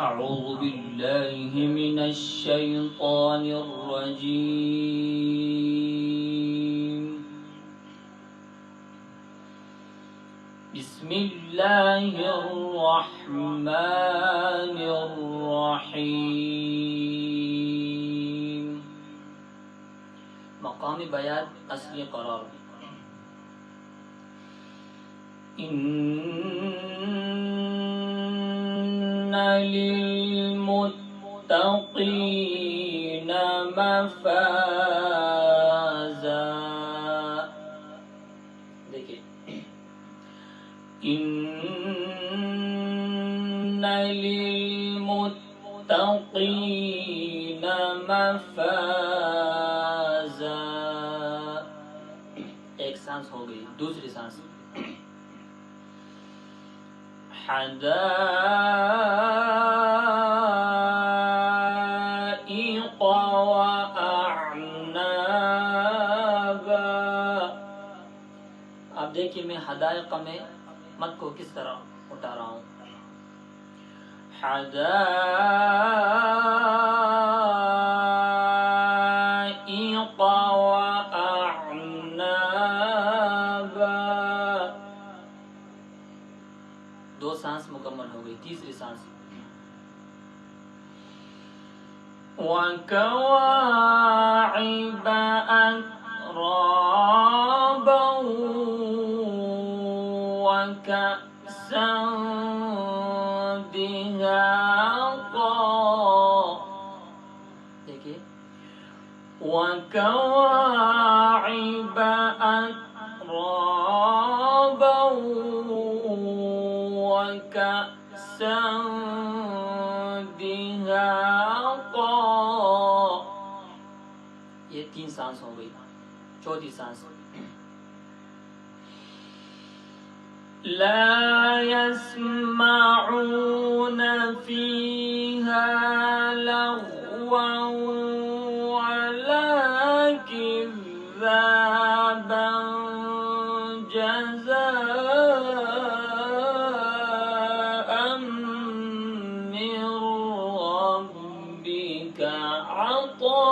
أعوذ بالله من الشيطان الرجيم. بسم الله الرحمن الرحيم. मकाम बयात असली करार। इन्ना लिलमुत्तक़ीन मफ़ाज़ा। देखिए, इन्ना लिलमुत्तक़ीन मफ़ाज़ा। एक सांस हो गई, दूसरी सांस हदाइक़ व अअनाबा। आप देखिए, मैं हदाइक़ में मत को किस तरह उठा रहा हूँ। हदाइक़ व अअनाबा। दो सांस मुकम्मल हो गई, तीसरी सांस वकवाइब अतराबा वकअसन दिहाक़ा। देखिए, वकवाइब अतराबा वकअसन दिहाक़ा। ये तीन सांस हो गई, चौथी सांस ला यस्मऊन फीहा लग़वन वला किज़्ज़ाबन जज़ाअन मिन रब्बिका अता।